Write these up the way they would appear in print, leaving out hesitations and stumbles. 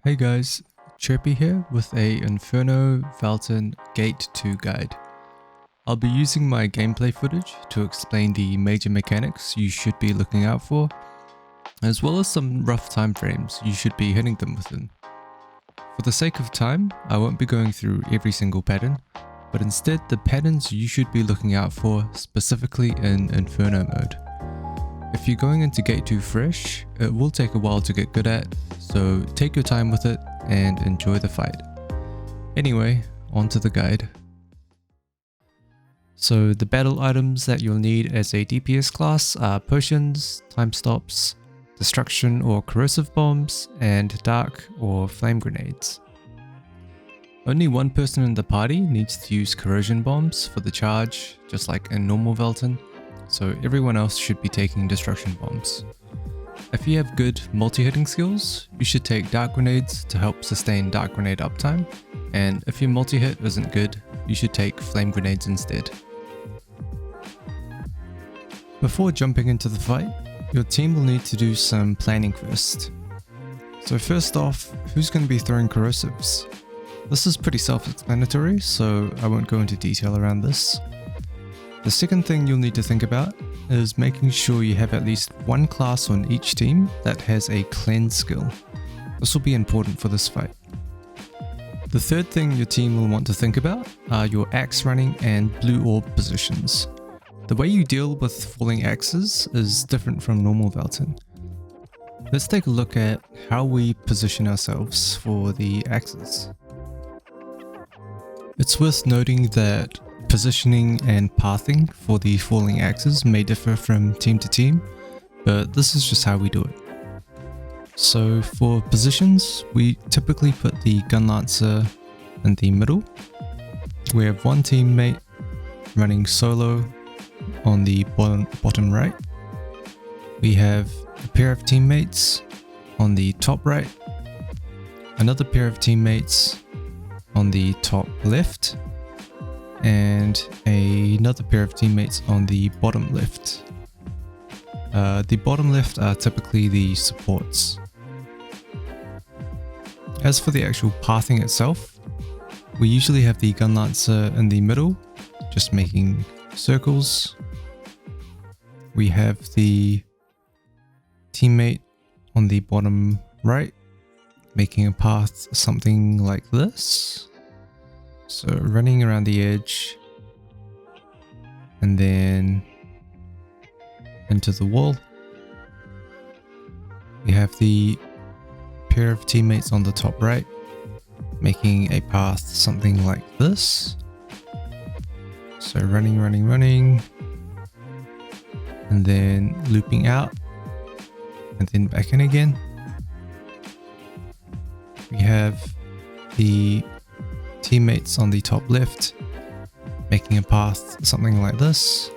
Hey guys, Chirpy here with a Inferno Valtan Gate 2 guide. I'll be using my gameplay footage to explain the major mechanics you should be looking out for, as well as some rough time frames you should be hitting them within. For the sake of time, I won't be going through every single pattern, but instead the patterns you should be looking out for specifically in Inferno mode. If you're going into Gate 2 fresh, it will take a while to get good at, so take your time with it and enjoy the fight. Anyway, on to the guide. So the battle items that you'll need as a DPS class are potions, time stops, destruction or corrosive bombs, and dark or flame grenades. Only one person in the party needs to use corrosion bombs for the charge, just like in normal Valtan, so everyone else should be taking destruction bombs. If you have good multi-hitting skills, you should take dark grenades to help sustain dark grenade uptime, and if your multi-hit isn't good, you should take flame grenades instead. Before jumping into the fight, your team will need to do some planning first. So first off, who's going to be throwing corrosives? This is pretty self-explanatory, so I won't go into detail around this. The second thing you'll need to think about is making sure you have at least one class on each team that has a cleanse skill. This will be important for this fight. The third thing your team will want to think about are your axe running and blue orb positions. The way you deal with falling axes is different from normal Valtan. Let's take a look at how we position ourselves for the axes. It's worth noting that positioning and pathing for the falling axes may differ from team to team, but this is just how we do it. So for positions, we typically put the gun lancer in the middle. We have one teammate running solo on the bottom right. We have a pair of teammates on the top right, another pair of teammates on the top left, and another pair of teammates on the bottom left. The bottom left are typically the supports. As for the actual pathing itself, we usually have the gun lancer in the middle, just making circles. We have the teammate on the bottom right, making a path something like this. So running around the edge and then into the wall. We have the pair of teammates on the top right, making a path something like this. So running, and then looping out and then back in again. We have the teammates on the top left making a path something like this.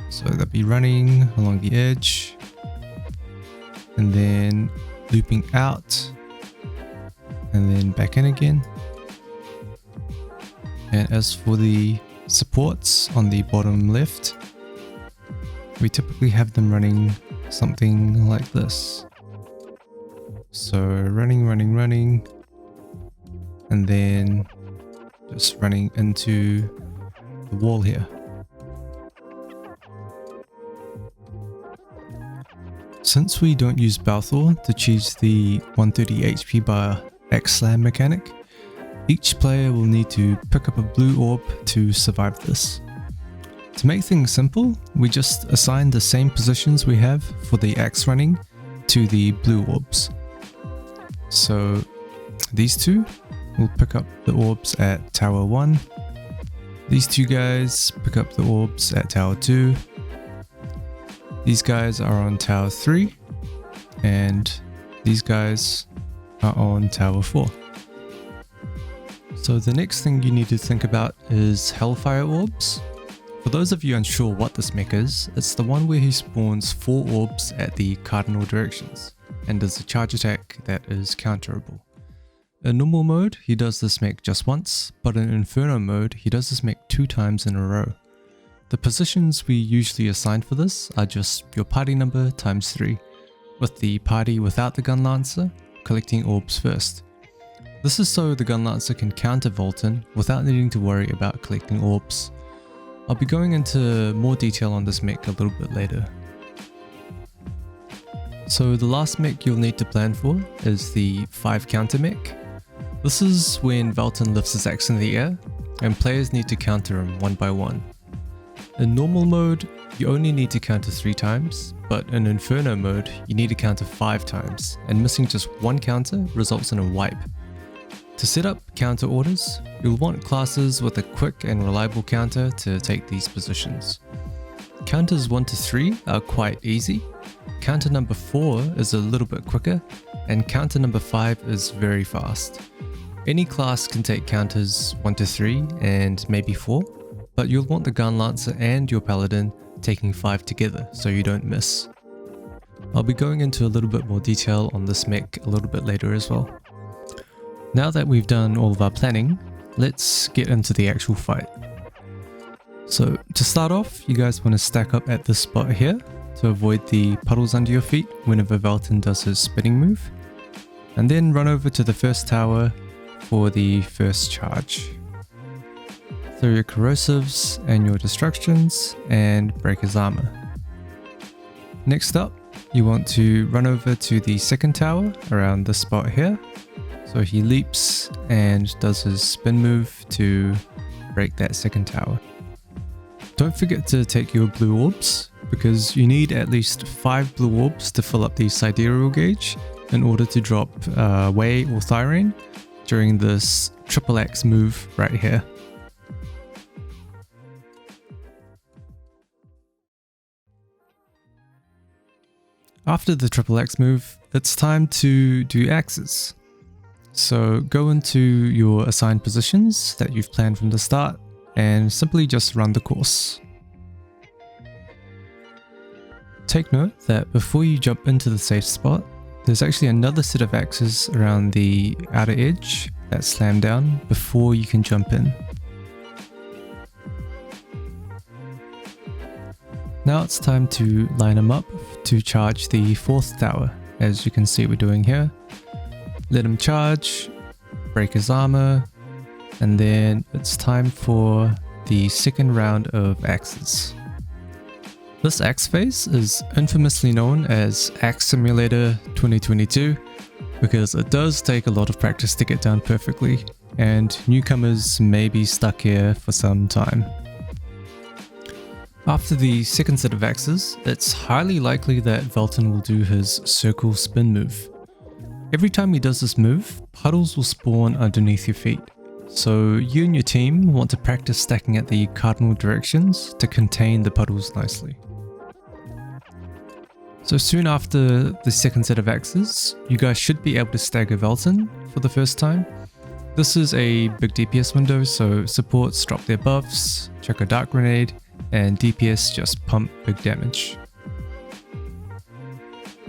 So they'll be running along the edge and then looping out and then back in again. And as for the supports on the bottom left, we typically have them running something like this. So running, and then just running into the wall here. Since we don't use Balthor to choose the 130 HP bar X-Slam mechanic, each player will need to pick up a blue orb to survive this. To make things simple, we just assign the same positions we have for the axe running to the blue orbs. So these two will pick up the orbs at Tower 1. These two guys pick up the orbs at Tower 2. These guys are on Tower 3. And these guys are on Tower 4. So the next thing you need to think about is Hellfire orbs. For those of you unsure what this mech is, it's the one where he spawns 4 orbs at the cardinal directions and does a charge attack that is counterable. In normal mode, he does this mech just once, but in Inferno mode, he does this mech 2 times in a row. The positions we usually assign for this are just your party number times 3, with the party without the gun lancer collecting orbs first. This is so the gun lancer can counter Valtan without needing to worry about collecting orbs. I'll be going into more detail on this mech a little bit later. So the last mech you'll need to plan for is the 5 counter mech. This is when Valtan lifts his axe in the air and players need to counter him one by one. In normal mode, you only need to counter 3 times, but in Inferno mode, you need to counter 5 times, and missing just one counter results in a wipe. To set up counter orders, you'll want classes with a quick and reliable counter to take these positions. Counters 1 to 3 are quite easy, counter number 4 is a little bit quicker, and counter number 5 is very fast. Any class can take counters 1 to 3 and maybe 4, but you'll want the gun lancer and your paladin taking 5 together so you don't miss. I'll be going into a little bit more detail on this mech a little bit later as well. Now that we've done all of our planning, let's get into the actual fight. So to start off, you guys want to stack up at this spot here to avoid the puddles under your feet whenever Valtan does his spinning move, and then run over to the first tower for the first charge. Throw your corrosives and your destructions and break his armor. Next up, you want to run over to the second tower around this spot here. So he leaps and does his spin move to break that second tower. Don't forget to take your blue orbs, because you need at least 5 blue orbs to fill up the sidereal gauge in order to drop Way or Thirain during this triple axe move right here. After the triple axe move, it's time to do axes. So go into your assigned positions that you've planned from the start and simply just run the course. Take note that before you jump into the safe spot, there's actually another set of axes around the outer edge that slam down before you can jump in. Now it's time to line them up to charge the 4th tower, as you can see we're doing here. Let him charge, break his armor, and then it's time for the second round of axes. This axe phase is infamously known as Axe Simulator 2022 because it does take a lot of practice to get down perfectly, and newcomers may be stuck here for some time. After the second set of axes, it's highly likely that Valtan will do his circle spin move. Every time he does this move, puddles will spawn underneath your feet, so you and your team want to practice stacking at the cardinal directions to contain the puddles nicely. So soon after the second set of axes, you guys should be able to stagger Valtan for the first time. This is a big DPS window, so supports drop their buffs, chuck a dark grenade, and DPS just pump big damage.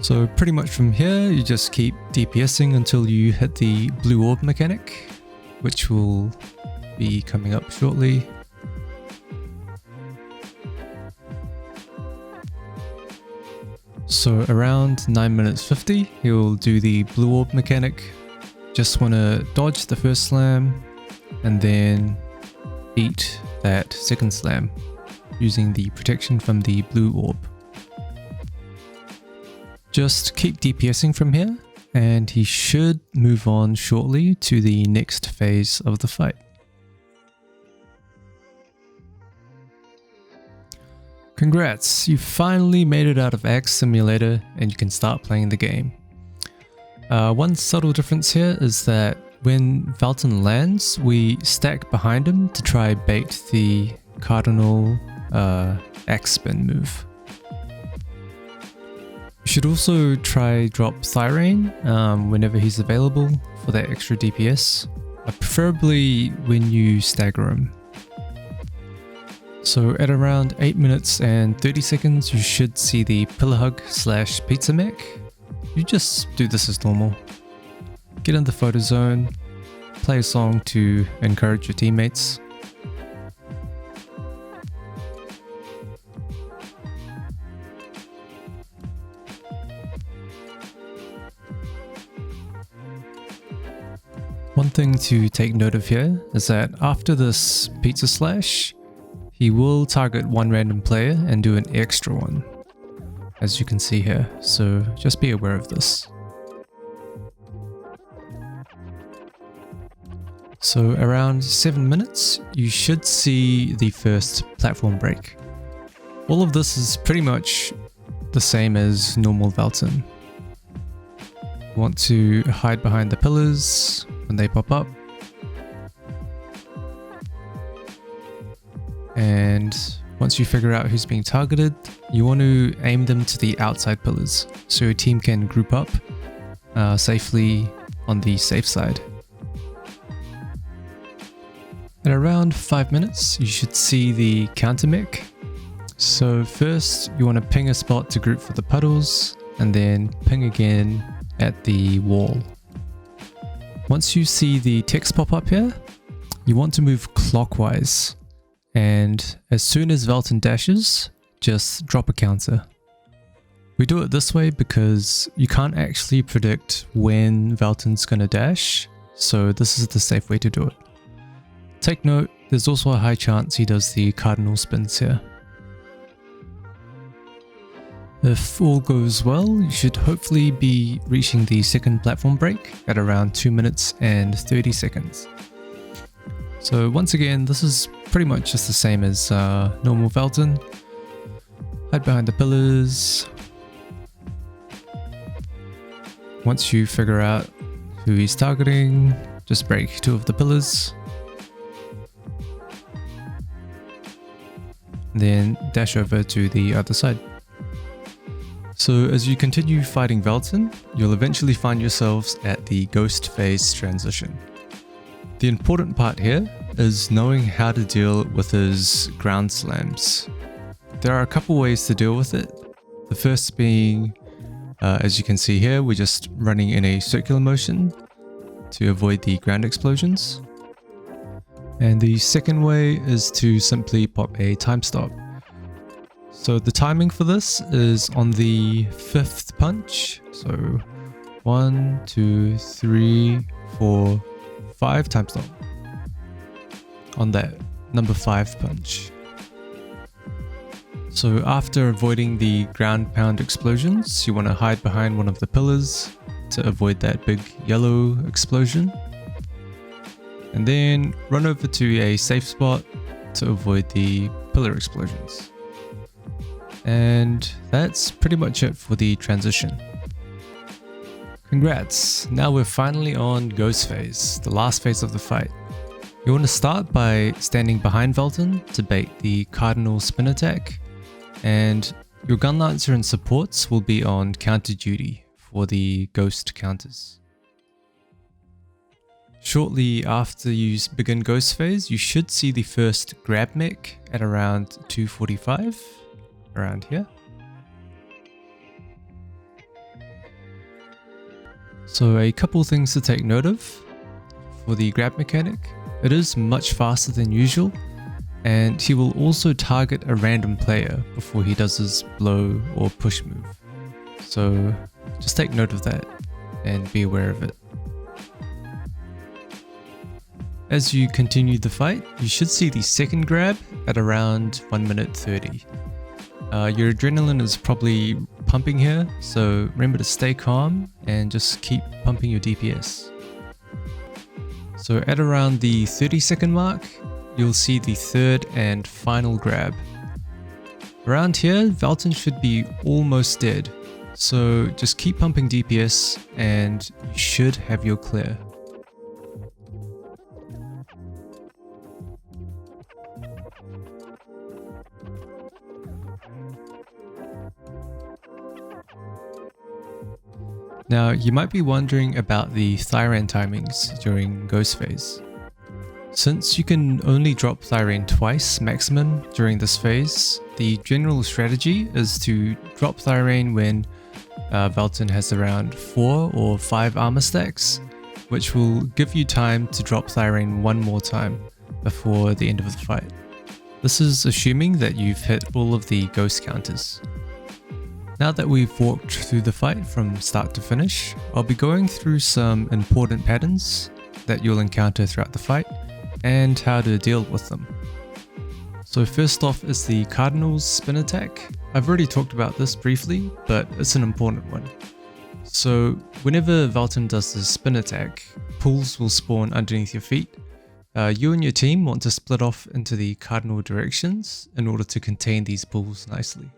So pretty much from here, you just keep DPSing until you hit the blue orb mechanic, which will be coming up shortly. So around 9 minutes 50, he'll do the blue orb mechanic. Just want to dodge the first slam and then eat that second slam using the protection from the blue orb. Just keep DPSing from here, and he should move on shortly to the next phase of the fight. Congrats, you finally made it out of Axe Simulator and you can start playing the game. One subtle difference here is that when Valtan lands, we stack behind him to try bait the Cardinal axe spin move. You should also try drop Thirain whenever he's available for that extra DPS, preferably when you stagger him. So at around 8 minutes and 30 seconds, you should see the pillar hug / pizza mech. You just do this as normal. Get in the photo zone, play a song to encourage your teammates. One thing to take note of here is that after this pizza slash, he will target one random player and do an extra one, as you can see here, so just be aware of this. So around 7 minutes, you should see the first platform break. All of this is pretty much the same as normal Valtan. You want to hide behind the pillars when they pop up. And once you figure out who's being targeted, you want to aim them to the outside pillars so your team can group up safely on the safe side. At around 5 minutes, you should see the counter mech. So first, you want to ping a spot to group for the puddles, and then ping again at the wall. Once you see the text pop up here, you want to move clockwise, and as soon as Valtan dashes, just drop a counter. We do it this way because you can't actually predict when Valtan's gonna dash, so this is the safe way to do it. Take note, there's also a high chance he does the Cardinal spins here. If all goes well, you should hopefully be reaching the second platform break at around 2 minutes and 30 seconds. So once again, this is pretty much just the same as normal Valtan. Hide behind the pillars. Once you figure out who he's targeting, just break 2 of the pillars. Then dash over to the other side. So as you continue fighting Valtan, you'll eventually find yourselves at the ghost phase transition. The important part here is knowing how to deal with his ground slams. There are a couple ways to deal with it. The first being, as you can see here, we're just running in a circular motion to avoid the ground explosions. And the second way is to simply pop a time stop. So the timing for this is on the 5th punch. So 1, 2, 3, 4, 5 time stop. On that number 5 punch. So after avoiding the ground pound explosions, you want to hide behind one of the pillars to avoid that big yellow explosion. And then run over to a safe spot to avoid the pillar explosions. And that's pretty much it for the transition. Congrats, now we're finally on Ghost phase, the last phase of the fight. You want to start by standing behind Valtan to bait the Cardinal spin attack, and your gun lancer and supports will be on counter duty for the Ghost counters. Shortly after you begin Ghost phase, you should see the first grab mech at around 2:45, around here. So a couple things to take note of. For the grab mechanic, it is much faster than usual, and he will also target a random player before he does his blow or push move. So just take note of that and be aware of it. As you continue the fight, you should see the second grab at around 1 minute 30. Your adrenaline is probably pumping here, so remember to stay calm and just keep pumping your DPS. So at around the 30-second mark, you'll see the third and final grab. Around here, Valtan should be almost dead, so just keep pumping DPS and you should have your clear. Now, you might be wondering about the Thirain timings during Ghost phase. Since you can only drop Thirain twice maximum during this phase, the general strategy is to drop Thirain when Valtan has around 4 or 5 armor stacks, which will give you time to drop Thirain one more time before the end of the fight. This is assuming that you've hit all of the ghost counters. Now that we've walked through the fight from start to finish, I'll be going through some important patterns that you'll encounter throughout the fight, and how to deal with them. So first off is the Cardinals spin attack. I've already talked about this briefly, but it's an important one. So whenever Valtan does the spin attack, pools will spawn underneath your feet. You and your team want to split off into the cardinal directions in order to contain these pools nicely.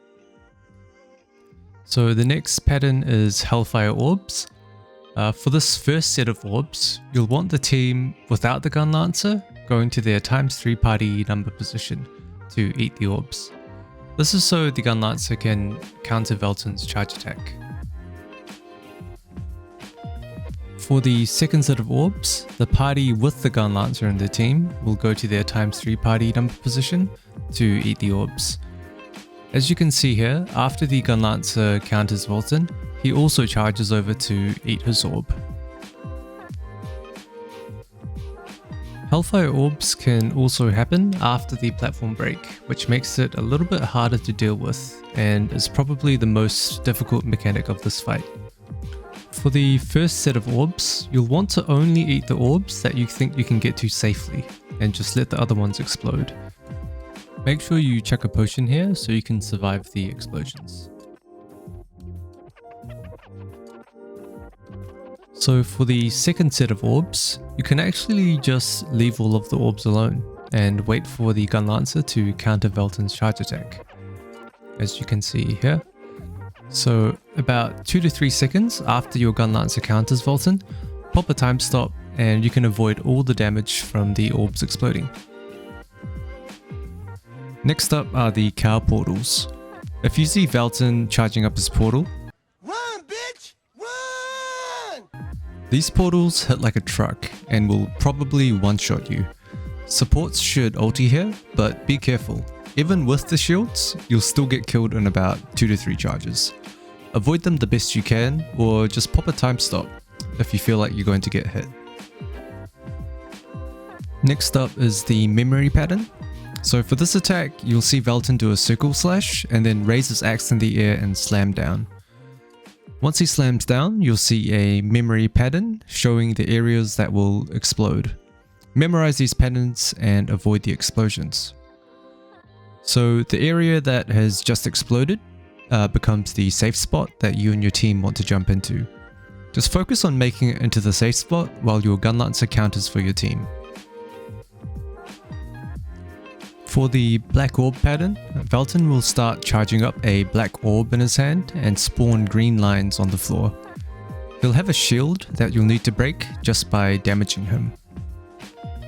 So the next pattern is Hellfire Orbs. For this first set of orbs, you'll want the team without the gun lancer going to their ×3 party number position to eat the orbs. This is so the gun lancer can counter Valtan's charge attack. For the second set of orbs, the party with the gun lancer in their team will go to their ×3 party number position to eat the orbs. As you can see here, after the gun lancer counters Valtan, he also charges over to eat his orb. Hellfire orbs can also happen after the platform break, which makes it a little bit harder to deal with and is probably the most difficult mechanic of this fight. For the first set of orbs, you'll want to only eat the orbs that you think you can get to safely and just let the other ones explode. Make sure you chuck a potion here so you can survive the explosions. So for the second set of orbs, you can actually just leave all of the orbs alone and wait for the gun lancer to counter Valtan's charge attack, as you can see here. So about 2 to 3 seconds after your gun lancer counters Valtan, pop a time stop and you can avoid all the damage from the orbs exploding. Next up are the cow portals. If you see Valtan charging up his portal, run, bitch! Run! These portals hit like a truck and will probably one-shot you. Supports should ulti here, but be careful. Even with the shields, you'll still get killed in about 2 to 3 charges. Avoid them the best you can, or just pop a time stop if you feel like you're going to get hit. Next up is the memory pattern. So for this attack, you'll see Valtan do a circle slash and then raise his axe in the air and slam down. Once he slams down, you'll see a memory pattern showing the areas that will explode. Memorize these patterns and avoid the explosions. So the area that has just exploded becomes the safe spot that you and your team want to jump into. Just focus on making it into the safe spot while your gun lancer counters for your team. For the black orb pattern, Valtan will start charging up a black orb in his hand and spawn green lines on the floor. He'll have a shield that you'll need to break just by damaging him.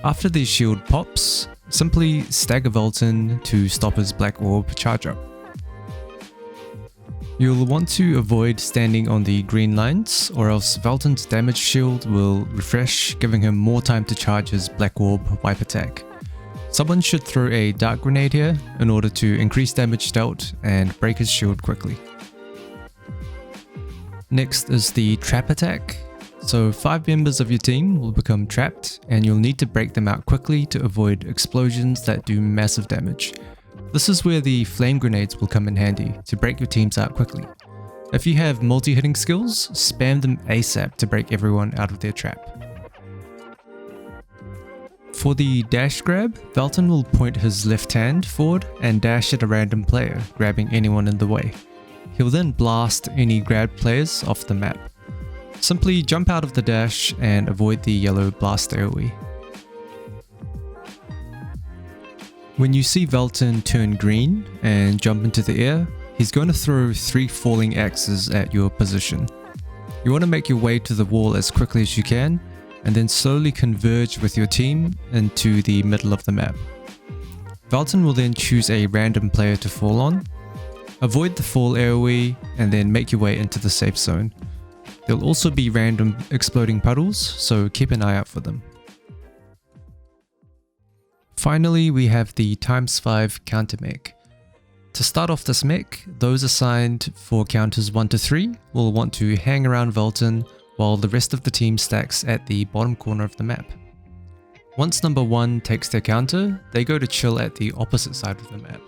After the shield pops, simply stagger Valtan to stop his black orb charge up. You'll want to avoid standing on the green lines, or else Valtan's damage shield will refresh, giving him more time to charge his black orb wipe attack. Someone should throw a dark grenade here in order to increase damage dealt and break his shield quickly. Next is the trap attack. So 5 members of your team will become trapped and you'll need to break them out quickly to avoid explosions that do massive damage. This is where the flame grenades will come in handy to break your teams out quickly. If you have multi-hitting skills, spam them ASAP to break everyone out of their trap. For the dash grab, Valtan will point his left hand forward and dash at a random player, grabbing anyone in the way. He'll then blast any grabbed players off the map. Simply jump out of the dash and avoid the yellow blast AoE. When you see Valtan turn green and jump into the air, he's going to throw 3 falling axes at your position. You want to make your way to the wall as quickly as you can, and then slowly converge with your team into the middle of the map. Valtan will then choose a random player to fall on. Avoid the fall AoE and then make your way into the safe zone. There'll also be random exploding puddles, so keep an eye out for them. Finally, we have the ×5 counter mech. To start off this mech, those assigned for counters 1 to 3 will want to hang around Valtan while the rest of the team stacks at the bottom corner of the map. Once number 1 takes their counter, they go to chill at the opposite side of the map.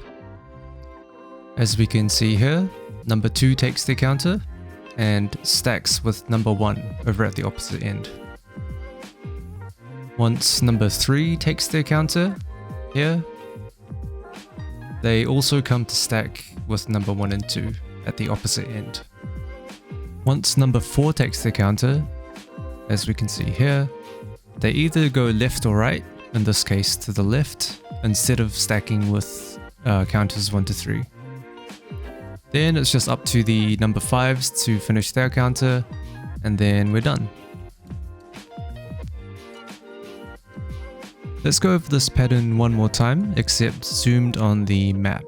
As we can see here, number 2 takes their counter and stacks with number 1 over at the opposite end. Once number 3 takes their counter here, they also come to stack with number 1 and 2 at the opposite end. Once number 4 takes their counter, as we can see here, they either go left or right, in this case to the left, instead of stacking with counters 1 to 3. Then it's just up to the number 5s to finish their counter, and then we're done. Let's go over this pattern one more time, except zoomed on the map.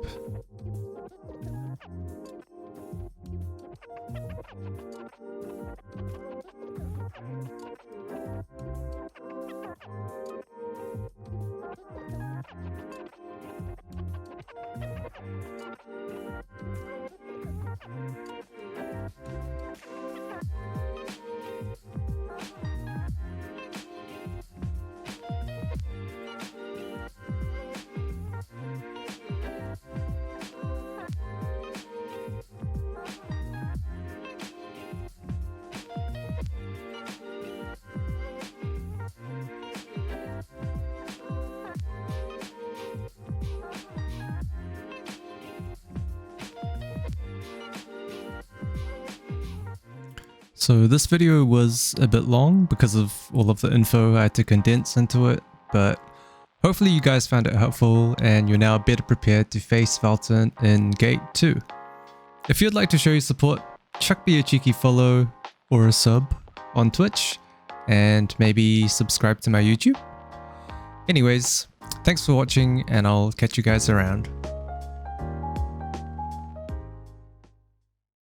So this video was a bit long because of all of the info I had to condense into it, but hopefully you guys found it helpful and you're now better prepared to face Valtan in Gate 2. If you'd like to show your support, chuck me a cheeky follow or a sub on Twitch, and maybe subscribe to my YouTube. Anyways, thanks for watching and I'll catch you guys around.